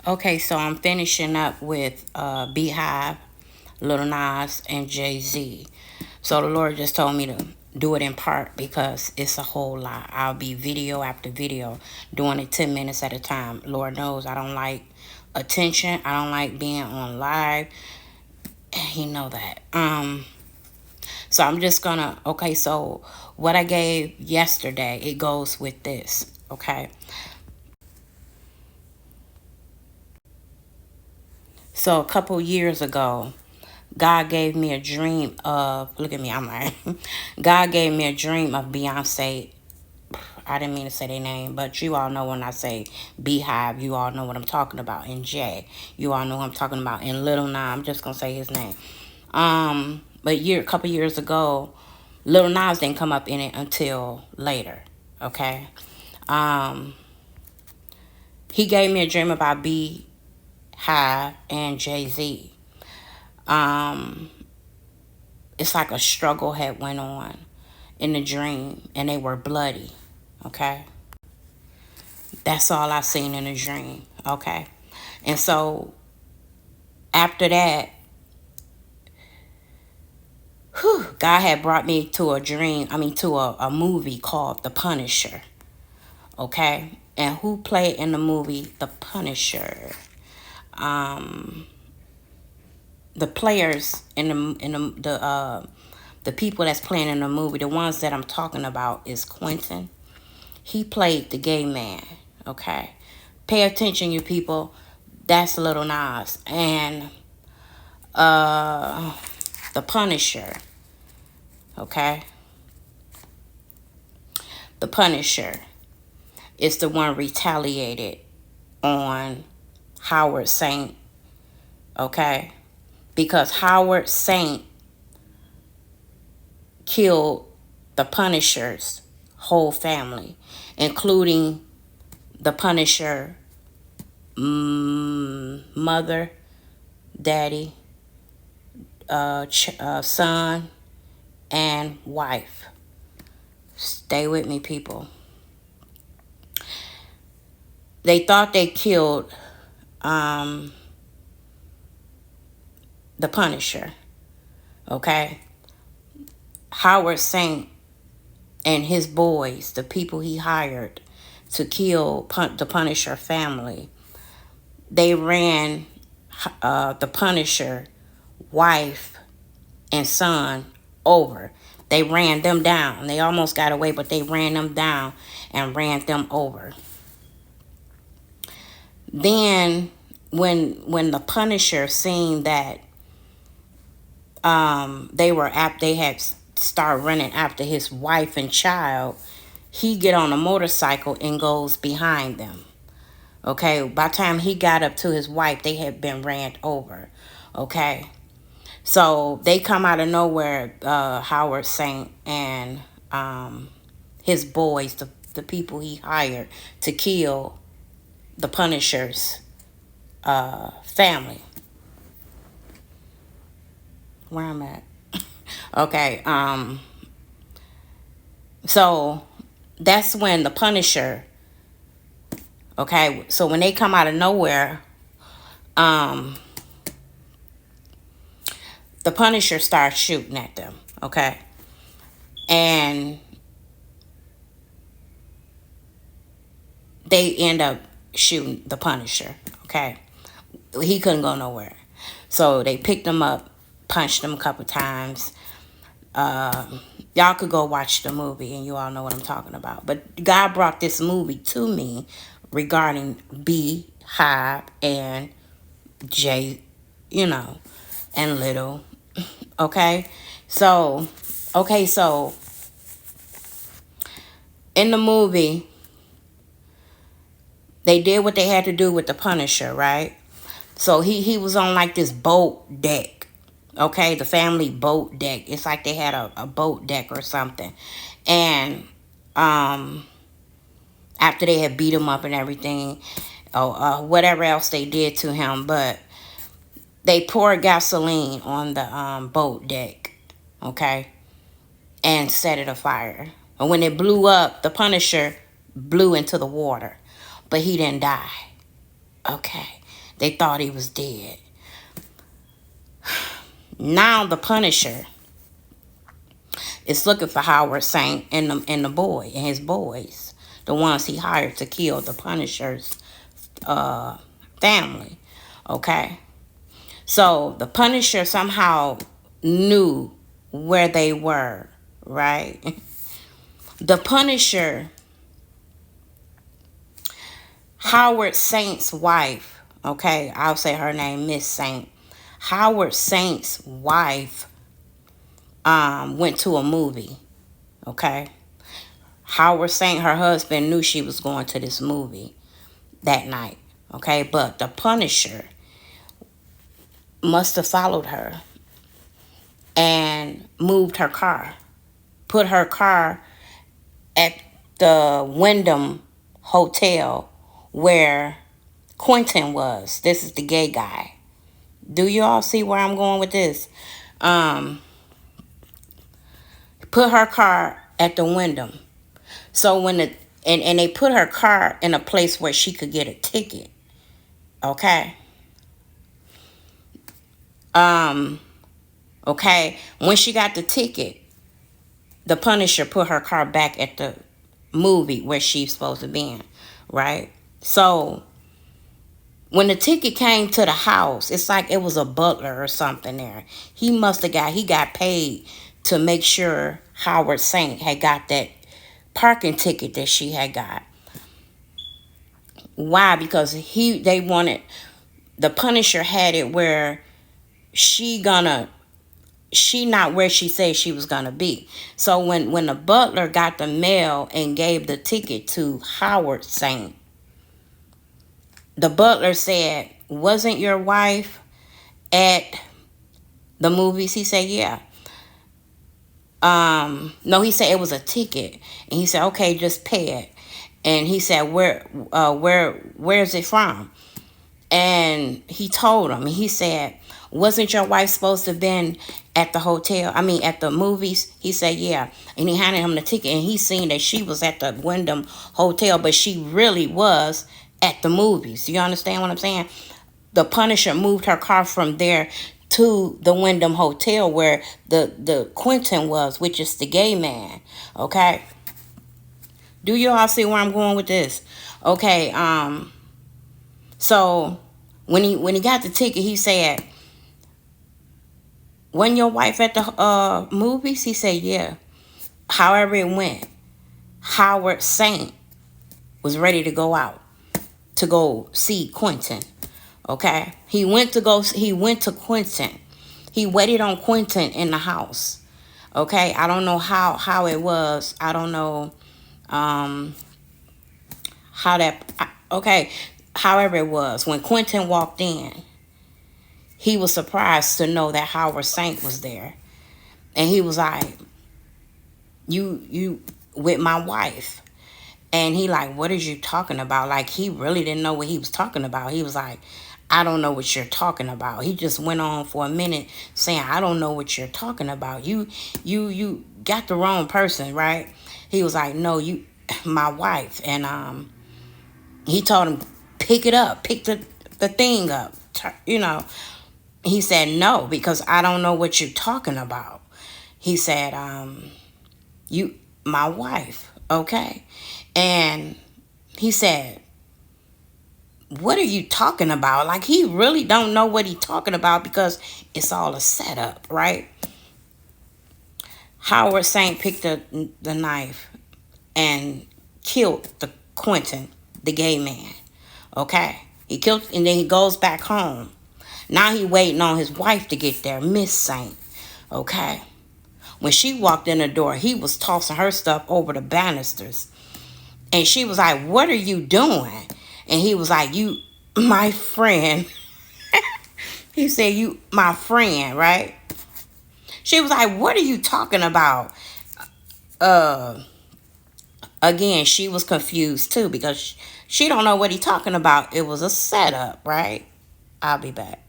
Okay, so I'm finishing up with Beehive, Little Nas, and Jay-Z. So the Lord just told me to do it in part because it's a whole lot. I'll be video after video doing it 10 minutes at a time. Lord knows I don't like attention. I don't like being on live. He know that. So I'm just gonna, okay, so what I gave yesterday, it goes with this, okay? So a couple years ago, God gave me a dream of, look at me, I'm like, God gave me a dream of Beyonce. I didn't mean to say their name, but you all know when I say Beehive, you all know what I'm talking about. And Jay, you all know what I'm talking about. And Little Nas, I'm just gonna say his name. But a couple years ago, Little Nas didn't come up in it until later. Okay. Um, he gave me a dream about Beehive and Jay-Z. Um, it's like a struggle had went on in the dream, and they were bloody. Okay. That's all I seen in the dream. Okay. And so after that, God had brought me to a movie called The Punisher. Okay. And who played in the movie The Punisher? Um, the players the people that's playing in the movie, the ones that I'm talking about is Quentin. He played the gay man. Okay. Pay attention, you people. That's Little Nas. And the Punisher. Okay. The Punisher is the one retaliated on Howard Saint. Okay. Because Howard Saint killed the Punisher's whole family, including the Punisher mother, daddy, son, and wife. Stay with me, people. They thought they killed the Punisher. Okay. Howard Saint and his boys, the people he hired to kill the Punisher family, they ran the Punisher wife and son over. They ran them down. They almost got away, but they ran them down and ran them over. Then when the Punisher seen that they had started running after his wife and child, he get on a motorcycle and goes behind them. Okay, by the time he got up to his wife, they had been ran over. Okay, so they come out of nowhere, Howard Saint and his boys, the people he hired to kill the Punisher's family. Where I'm at. Okay, so that's when the Punisher, okay, so when they come out of nowhere, the Punisher starts shooting at them, okay? And they end up shooting the Punisher, okay? He couldn't go nowhere. So they picked him up, punched him a couple times. Y'all could go watch the movie and you all know what I'm talking about. But God brought this movie to me regarding Beehive and Jay, and Little. Okay? So in the movie, they did what they had to do with the Punisher, right? So he was on like this boat deck. Okay, the family boat deck. It's like they had a boat deck or something. And after they had beat him up and everything, or whatever else they did to him, but they poured gasoline on the boat deck, okay, and set it afire. And when it blew up, the Punisher blew into the water, but he didn't die. Okay. They thought he was dead. Now the Punisher is looking for Howard Saint and the boy and his boys, the ones he hired to kill the Punisher's family. Okay, so the Punisher somehow knew where they were, right? The Punisher, Howard Saint's wife, okay, I'll say her name, Miss Saint. Howard Saint's wife went to a movie, okay? Howard Saint, her husband, knew she was going to this movie that night, okay? But the Punisher must have followed her and moved her car, put her car at the Wyndham Hotel where Quentin was. This is the gay guy. Do you all see where I'm going with this? Put her car at the Wyndham. So when and they put her car in a place where she could get a ticket. Okay. Okay. When she got the ticket, the Punisher put her car back at the movie where she's supposed to be in. Right? So when the ticket came to the house, it's like it was a butler or something there. He got paid to make sure Howard Saint had got that parking ticket that she had got. Why? Because they wanted, the Punisher had it where she not where she said she was gonna be. So when the butler got the mail and gave the ticket to Howard Saint, the butler said, "Wasn't your wife at the movies?" He said, "Yeah." No, he said it was a ticket, and he said, "Okay, just pay it." And he said, where's it from?" And he told him. He said, "Wasn't your wife supposed to have been at the hotel? I mean, at the movies?" He said, "Yeah." And he handed him the ticket, and he seen that she was at the Wyndham Hotel, but she really was at the movies. You understand what I'm saying? The Punisher moved her car from there to the Wyndham Hotel where the Quentin was, which is the gay man. Okay. Do you all see where I'm going with this? Okay. So when he got the ticket, he said, "Wasn't your wife at the movies?" He said, "Yeah." However it went, Howard Saint was ready to go out to go see Quentin. Okay, he went to Quentin. He waited on Quentin in the house. Okay, I don't know how it was. I don't know how that. Okay, however it was, when Quentin walked in, he was surprised to know that Howard Saint was there, and he was like, "You with my wife?" And he like, "What is you talking about?" Like, he really didn't know what he was talking about. He was like, "I don't know what you're talking about." He just went on for a minute saying, "I don't know what you're talking about. You got the wrong person, right?" He was like, "No, you my wife." And he told him, "Pick it up, pick the thing up." You know, he said, "No, because I don't know what you're talking about." He said, "You my wife, okay?" And he said, "What are you talking about?" Like, he really don't know what he's talking about because it's all a setup, right? Howard Saint picked the knife and killed the Quentin, the gay man. Okay? He killed, and then he goes back home. Now he waiting on his wife to get there, Miss Saint. Okay? When she walked in the door, he was tossing her stuff over the banisters. And she was like, "What are you doing?" And he was like, "You, my friend." He said, "You, my friend," right? She was like, "What are you talking about?" Again, she was confused too because she don't know what he talking about. It was a setup, right? I'll be back.